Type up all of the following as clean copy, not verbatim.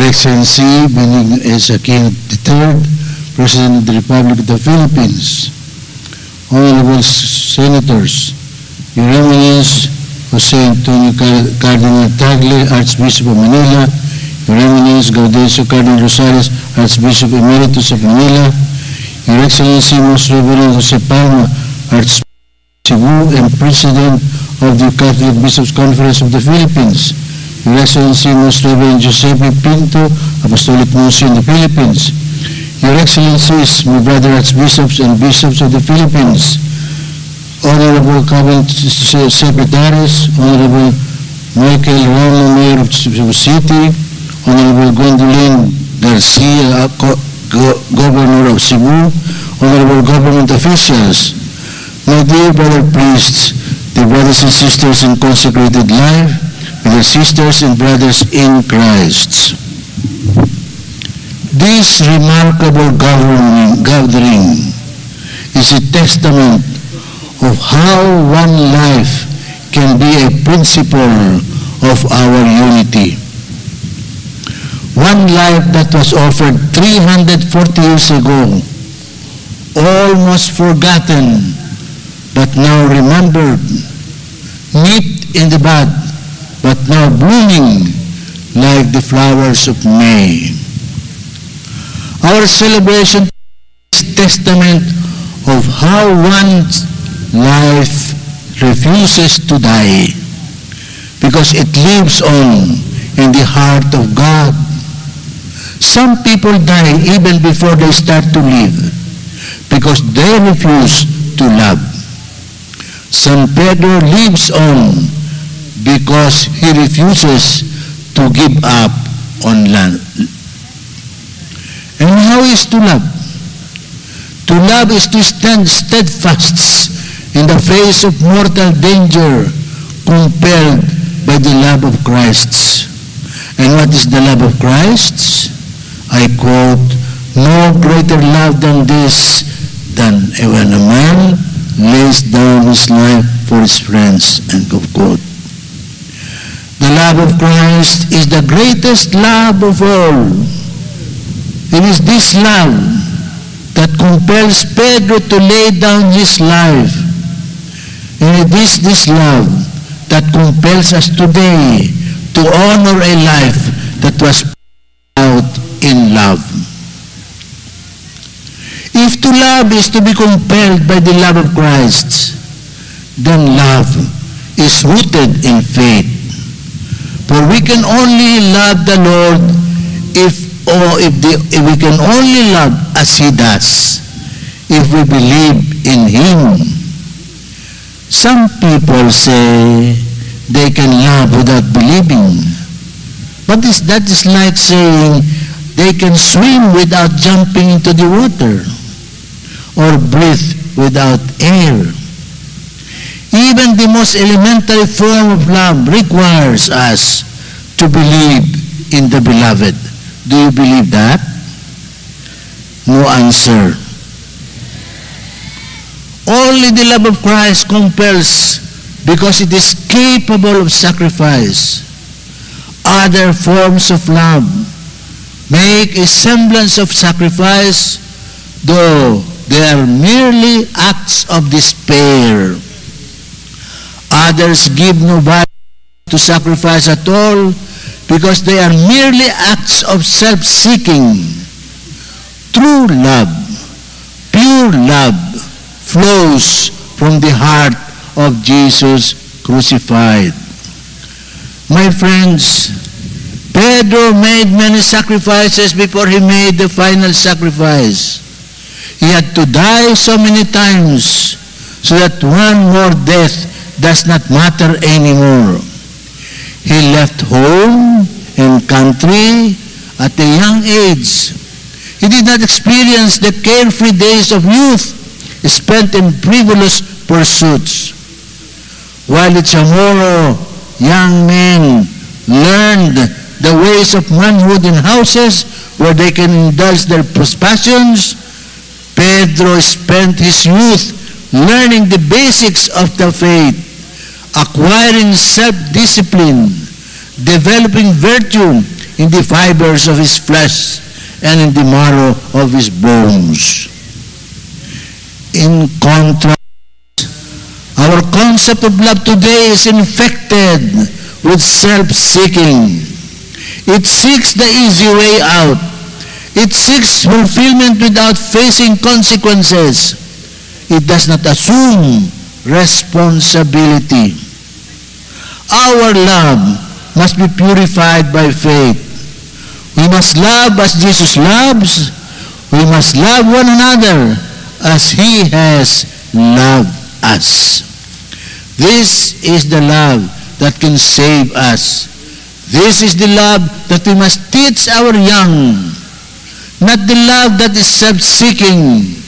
Excellency Benigno S. Aquino III, President of the Republic of the Philippines, Honorable Senators, Your Eminence Jose Antonio Cardinal Tagle, Archbishop of Manila, Your Eminence Gaudencio Cardinal Rosales, Archbishop Emeritus of Manila, Your Excellency Most Reverend Jose Palma, Archbishop of Cebu and President of the Catholic Bishops' Conference of the Philippines, Your Excellency Most Reverend Giuseppe Pinto, Apostolic Nuncio in the Philippines, Your Excellencies, my brother Archbishops and Bishops of the Philippines, Honorable Cabinet Secretaries, Honorable Michael Ramos, Mayor of Cebu City, Honorable Gwendolyn Garcia, Governor of Cebu, Honorable Government Officials, my dear brother priests, dear brothers and sisters in consecrated life, my dear sisters and brothers in Christ. This remarkable gathering is a testament of how one life can be a principle of our unity. One life that was offered 340 years ago, almost forgotten, but now remembered, nipped in the bud, but now blooming like the flowers of May. Our celebration is testament of how one's life refuses to die because it lives on in the heart of God. Some people die even before they start to live because they refuse to love. San Pedro lives on because he refuses to give up on love. And how is to love? To love is to stand steadfast in the face of mortal danger, compelled by the love of Christ. And what is the love of Christ? I quote, "No greater love than this, than when a man lays down his life for his friends," end of quote. The love of Christ is the greatest love of all. It is this love that compels Pedro to lay down his life. And it is this love that compels us today to honor a life that was out in love. If to love is to be compelled by the love of Christ, then love is rooted in faith. For we can only love the Lord if we can only love as He does, if we believe in Him. Some people say they can love without believing. But that is like saying they can swim without jumping into the water or breathe without air. Even the most elementary form of love requires us to believe in the beloved. Do you believe that? No answer. Only the love of Christ compels because it is capable of sacrifice. Other forms of love make a semblance of sacrifice, though they are merely acts of despair. Others give no value to sacrifice at all because they are merely acts of self-seeking. True love, pure love, flows from the heart of Jesus crucified. My friends, Pedro made many sacrifices before he made the final sacrifice. He had to die so many times so that one more death does not matter anymore. He left home and country at a young age. He did not experience the carefree days of youth spent in frivolous pursuits. While the Chamorro young men learned the ways of manhood in houses where they can indulge their passions, Pedro spent his youth learning the basics of the faith, acquiring self-discipline, developing virtue, in the fibers of his flesh and in the marrow of his bones. In contrast, our concept of love today is infected with self-seeking. It seeks the easy way out. It seeks fulfillment without facing consequences. It does not assume responsibility. Our love must be purified by faith. We must love as Jesus loves. We must love one another as He has loved us. This is the love that can save us. This is the love that we must teach our young. Not the love that is self-seeking.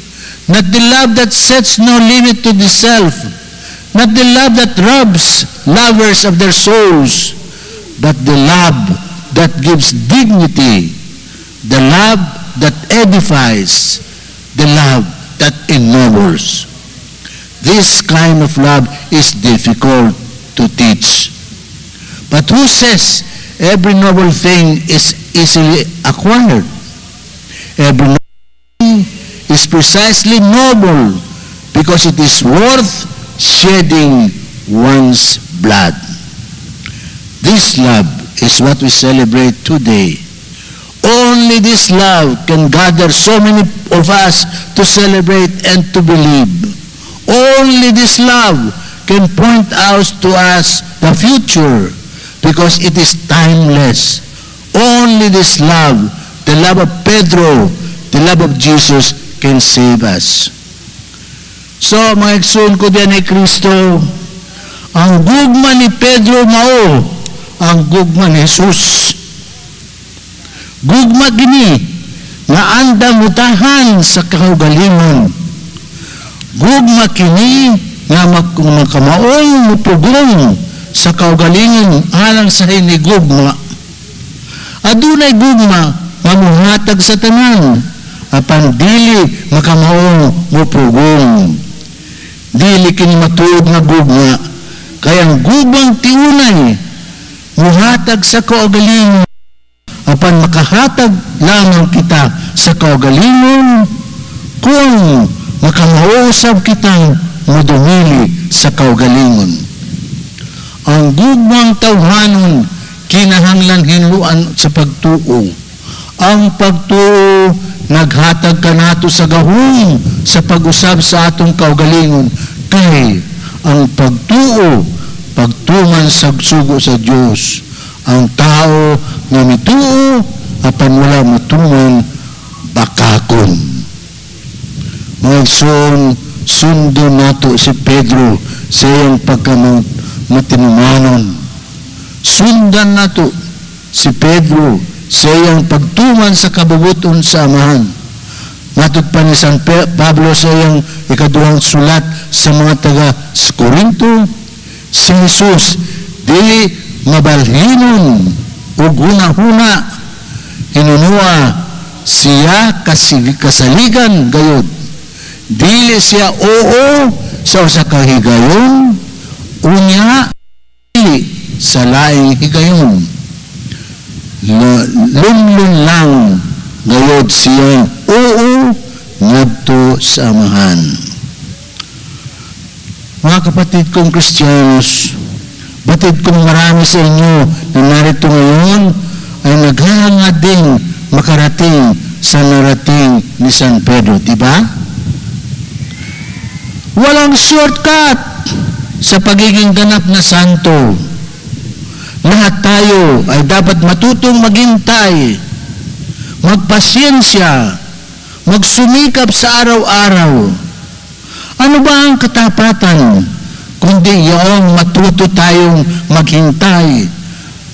Not the love that sets no limit to the self. Not the love that robs lovers of their souls. But the love that gives dignity. The love that edifies. The love that ennobles. This kind of love is difficult to teach. But who says every noble thing is easily acquired? Every noble thing is precisely noble because it is worth shedding one's blood. This love is what we celebrate today. Only this love can gather so many of us to celebrate and to believe. Only this love can point out to us the future because it is timeless. Only this love, the love of Pedro, the love of Jesus can save us. So, mga igsoon ko diyan ay Kristo, ang gugma ni Pedro mao, ang gugma ni Jesus. Gugma gini, nga andam mutahan sa kaugalingon. Gugma kini nga makamaong mupugong sa kaugalingon alang sa hinigugma. Adunay gugma nga muhatag sa tanan apan dili makamaong mupugong. Dili kini matuod nga gugma kay ang gugmang tiunay muhatag sa kaugalingon apan makahatag lamang kita sa kaugalingon kung makamausap kitang madumili sa kaugalingon. Ang gugmang tawhanon kinahanglan hinluan sa pagtuo. Ang pagtuo naghatag kanato sa gahom sa pag-usab sa atong kaugalingon kay ang pagtuo pagtuman sa sugo sa Dios. Ang tao nga mituo apan wala mutuman bakakon. Mga son, sundo nato si Pedro sa iyang pagkamatinumanon. Sundan nato si Pedro sa iyang pagtuman sa kabubuton sa amahan. Natot pa ni San Pablo sa iyang ikaduhang sulat sa mga taga Corinto, si Jesus dili mabalhinon o guna-huna, hinunua siya kasaligan gayod. Dili siya oo sa usa ka higayon, unya dili sa laing higayon. Lumlum lang gayod siya oo ngadto sa amahan. Mga kapatid kong Kristiyanos, batid kong marami sa inyo na narito ngayon ay naghahangad din makarating sa narating ni San Pedro, diba? Walang shortcut sa pagiging ganap na santo. Lahat tayo ay dapat matutong maghintay, magpasyensya, magsumikap sa araw-araw. Ano ba ang katapatan kundi yung matuto tayong maghintay,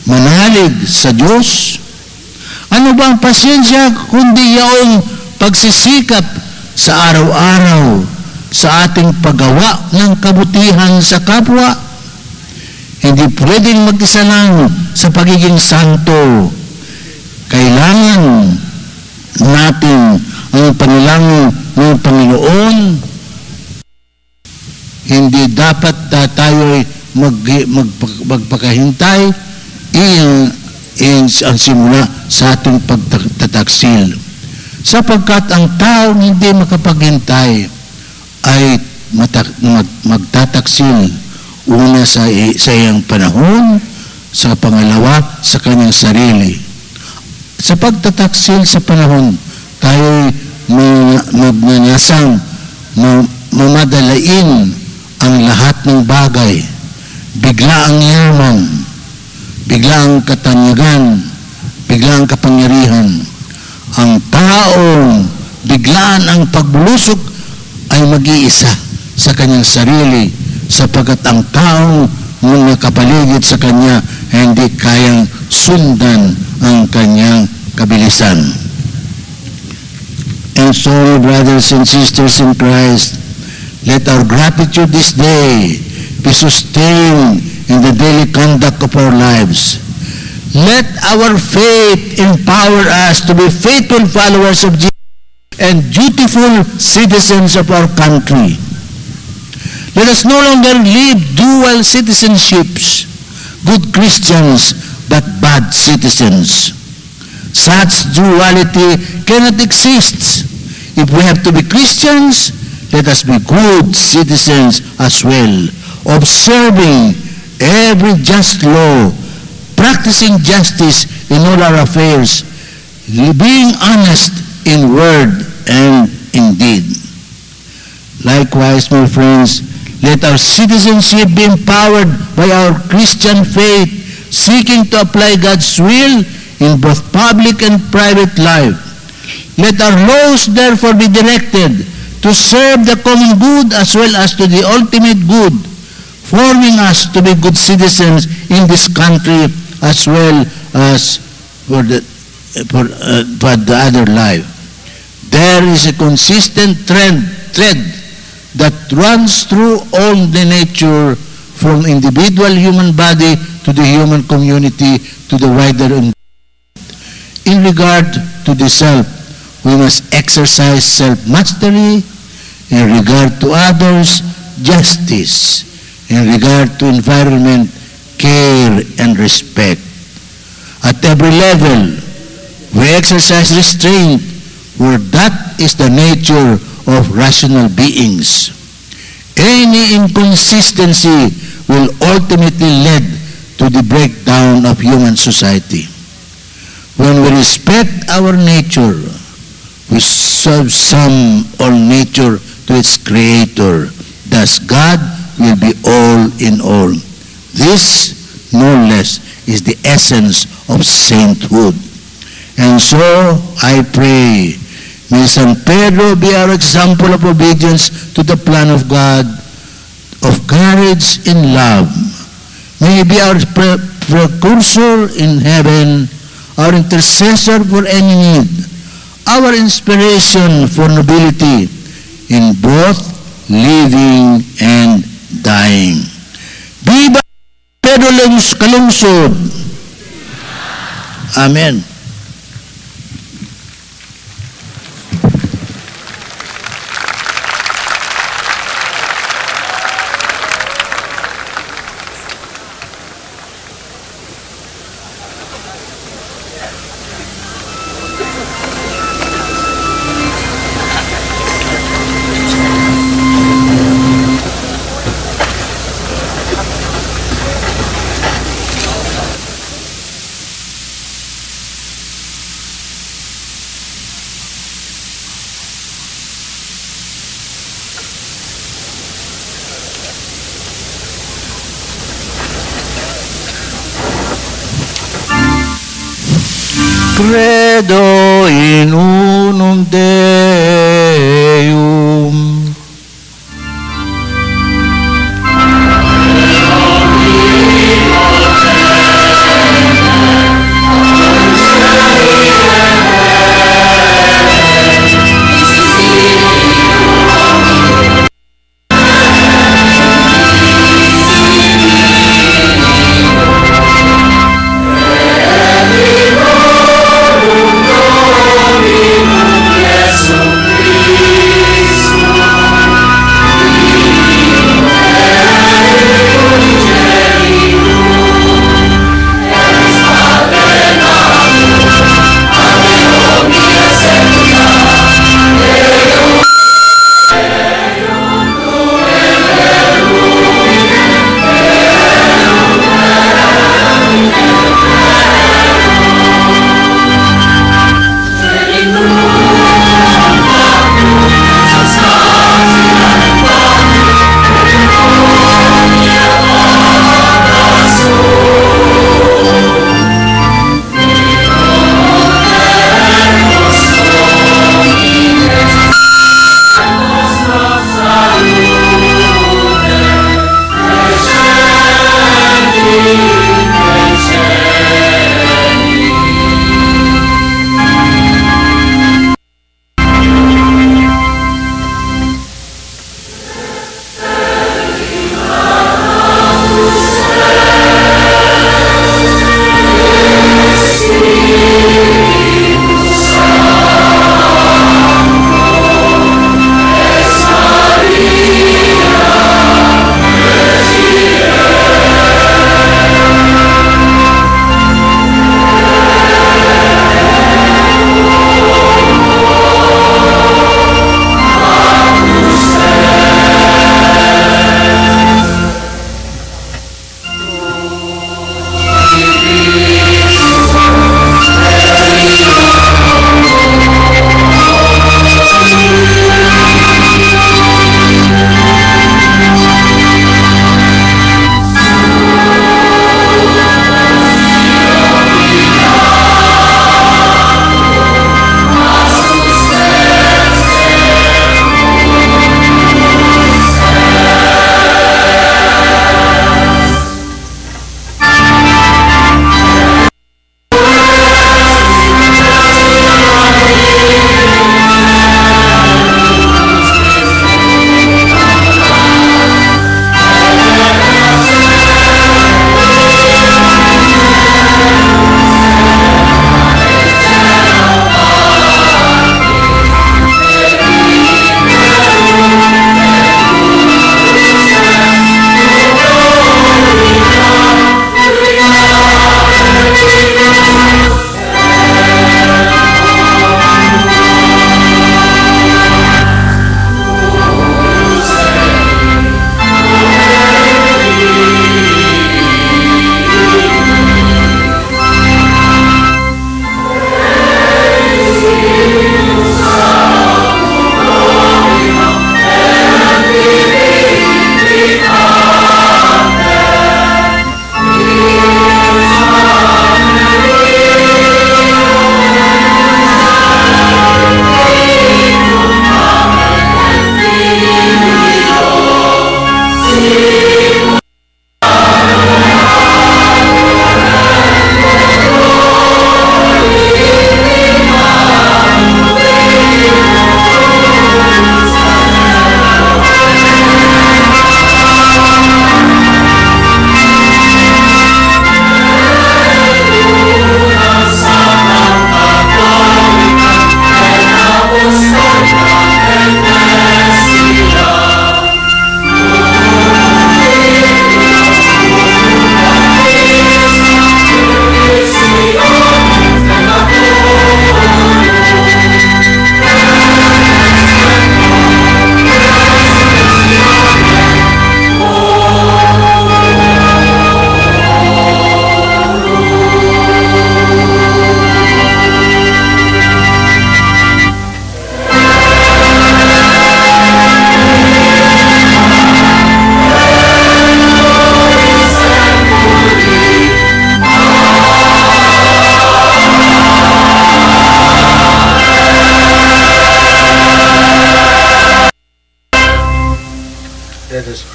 manalig sa Diyos? Ano ba ang pasyensya kundi yung pagsisikap sa araw-araw sa ating paggawa ng kabutihan sa kapwa? Hindi pwedeng mag-isa lang sa pagiging santo. Kailangan natin ang panalangin ng Panginoon. Hindi dapat tayo magpakahintay. ang simula sa ating pagtataksil. Sapagkat ang taong hindi makapaghintay ay magtataksil una sa iyang panahon, sa pangalawa sa kanyang sarili. Sa pagtataksil sa panahon, tayo magnanasang mamadalain ang lahat ng bagay. Bigla ang yaman, bigla ang katanyagan, bigla ang kapangyarihan. Ang taong biglaan ang paglusok ay mag-iisa sa kanyang sarili, sapagkat ang taong nakapaligid sa kanya ay hindi kayang sundan ang kanyang kabilisan. And so, brothers and sisters in Christ, let our gratitude this day be sustained in the daily conduct of our lives. Let our faith empower us to be faithful followers of Jesus and dutiful citizens of our country. Let us no longer live dual citizenships, good Christians but bad citizens. Such duality cannot exist. If we have to be Christians, let us be good citizens as well, observing every just law, practicing justice in all our affairs, being honest in word and in deed. Likewise, my friends, let our citizenship be empowered by our Christian faith, seeking to apply God's will in both public and private life. Let our laws therefore be directed to serve the common good as well as to the ultimate good, forming us to be good citizens in this country as well as for the other life. There is a consistent thread that runs through all the nature, from individual human body to the human community to the wider environment. In regard to the self, we must exercise self-mastery. In regard to others, justice. In regard to environment, care and respect. At every level, we exercise restraint, for that is the nature of rational beings. Any inconsistency will ultimately lead to the breakdown of human society. When we respect our nature, we sum all nature to its creator. Thus, God will be all in all. This, no less, is the essence of sainthood. And so, I pray, may San Pedro be our example of obedience to the plan of God, of courage in love. May he be our precursor in heaven, our intercessor for any need, our inspiration for nobility in both living and dying. Viva Pedro Calungsod! Amen. Credo in unum Deum.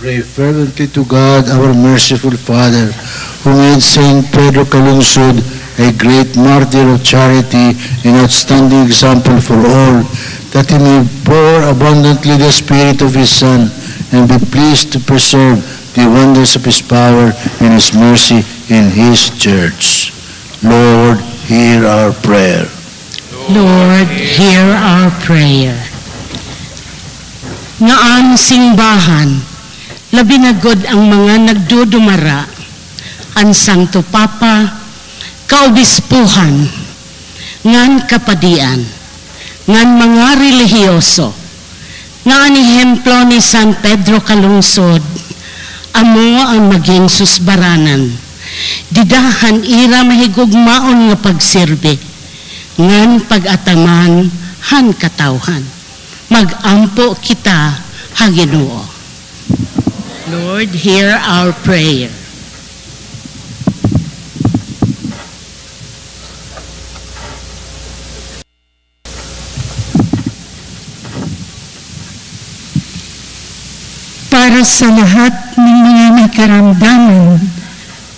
Pray fervently to God, our merciful Father, who made Saint Pedro Calungsod a great martyr of charity and outstanding example for all, that he may pour abundantly the Spirit of his Son and be pleased to preserve the wonders of his power and his mercy in his church. Lord, hear our prayer. Lord, hear our prayer. Nga ang simbahan, labinagod ang mga nagdudumara, ang Santo Papa, kaobispuhan, ngan kapadian, ngan mga relihiyoso, nga anihemplo ni San Pedro Calungsod, amo ang maging susbaranan, didahan ira mahigugmaon nga pagsirbe, ngan pag-ataman han katawhan, magampo kita ha Ginoo. Lord, hear our prayer. Para sa lahat ng mga may karamdaman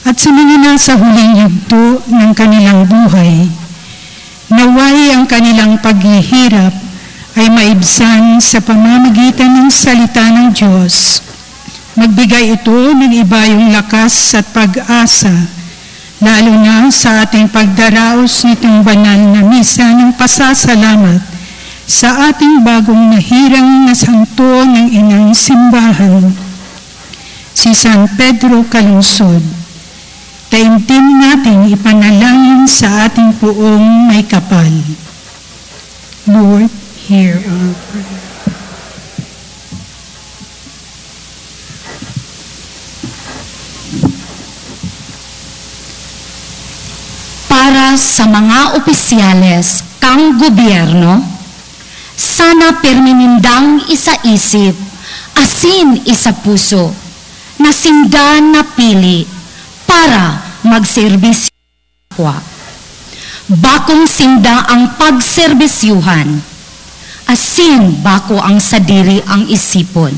at sa mga nasa huling yugto ng kanilang buhay, naway ang kanilang paghihirap ay maibsan sa pamamagitan ng salita ng Diyos. Magbigay ito ng ibayong lakas at pag-asa, lalo na sa ating pagdaraos nitong banal na misa ng pasasalamat sa ating bagong nahirang na santo ng inang simbahan, si San Pedro Calungsod. Taimtim natin ipanalangin sa ating puong may kapal. Lord, hear our prayer. Para sa mga opisyales kang gobyerno, sana perminindang isa-isip, asin isa puso, na sindan na pili para magserbisyo kapwa. Bakong sinda ang pagserbisyuhan, asin bako ang sadiri ang isipon,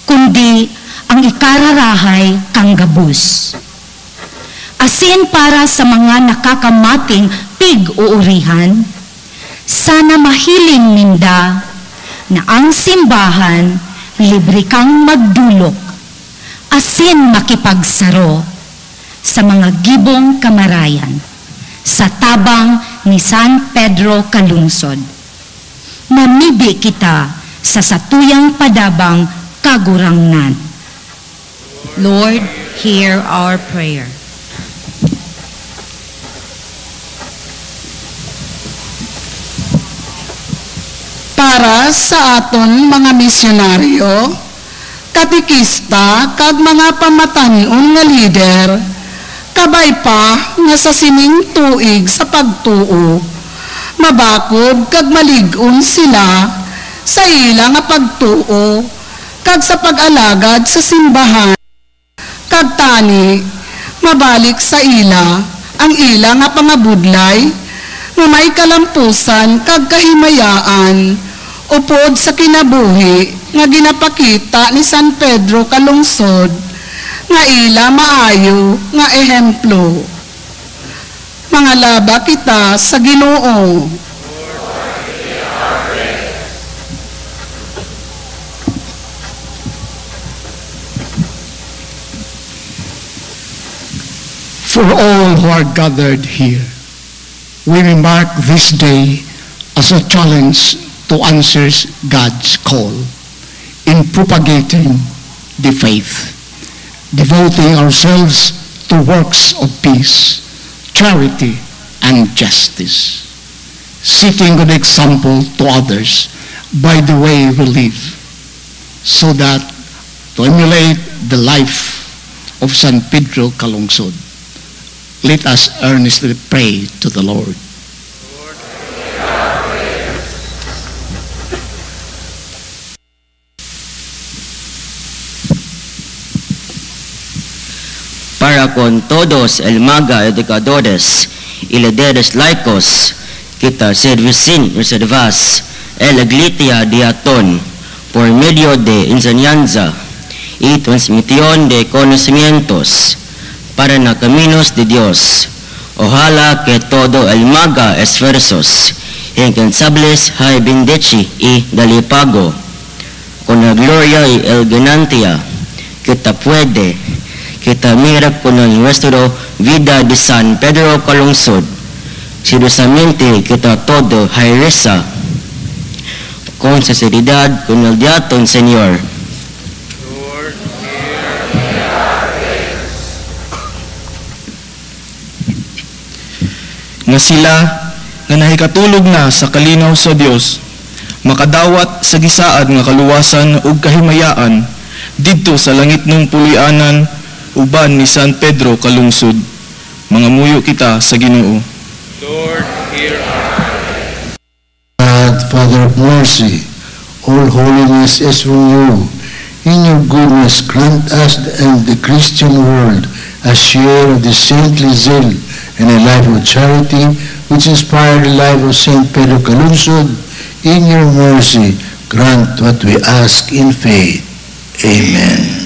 kundi ang ikararahay kang gabus. Asin para sa mga nakakamating pig-uurihan, sana mahiling minda na ang simbahan libre kang magdulok, asin makipagsaro sa mga gibong kamarayan sa tabang ni San Pedro Calungsod. Mamibi kita sa satuyang padabang kagurangnan. Lord, hear our prayer. Para sa aton mga misyonaryo, katikista, kag mga pamatanion nga lider, kabay pa nga sa sining tuig sa pagtuo, mabakod kag malig-on sila sa ila nga pagtuo, kag sa pag-alagad sa simbahan, kag tani, mabalik sa ila, ang ila nga pangabudlay, nga may kalampusan kag kahimayaan, upod sa kinabuhi nga ginapakita ni San Pedro kalungsod nga ila maayo nga ehemplo. Mga laba kita sa Ginoo. For all who are gathered here, we remark this day as a challenge to answer God's call in propagating the faith, devoting ourselves to works of peace, charity, and justice, setting an example to others by the way we live, so that to emulate the life of San Pedro Calungsod, let us earnestly pray to the Lord. Para con todos el maga educadores y líderes laicos, kita servicin reservas el iglesia diaton por medio de enseñanza y transmisión de conocimientos para na caminos de Dios. Ojalá que todo el maga esfuerzos incansables hay bendici y dalipago con la gloria y el ganancia kita mira con el nuestro vida de San Pedro Calungsod. Seriosamente kita todo hay reza con sinceridad con el diaton Señor. Nga sila nga nahikatulog na sa kalinaw sa Dios, makadawat sa gisaad nga kaluwasan ug kahimayaan didto sa langit ng pulianan uban ni San Pedro Calungsod. Mga muyo kita sa Ginoo. Lord, hear our prayer. God, Father of mercy, all holiness is from you. In your goodness, grant us and the Christian world a share of the saintly zeal and a life of charity, which inspired the life of Saint Pedro Calungsod. In your mercy, grant what we ask in faith. Amen.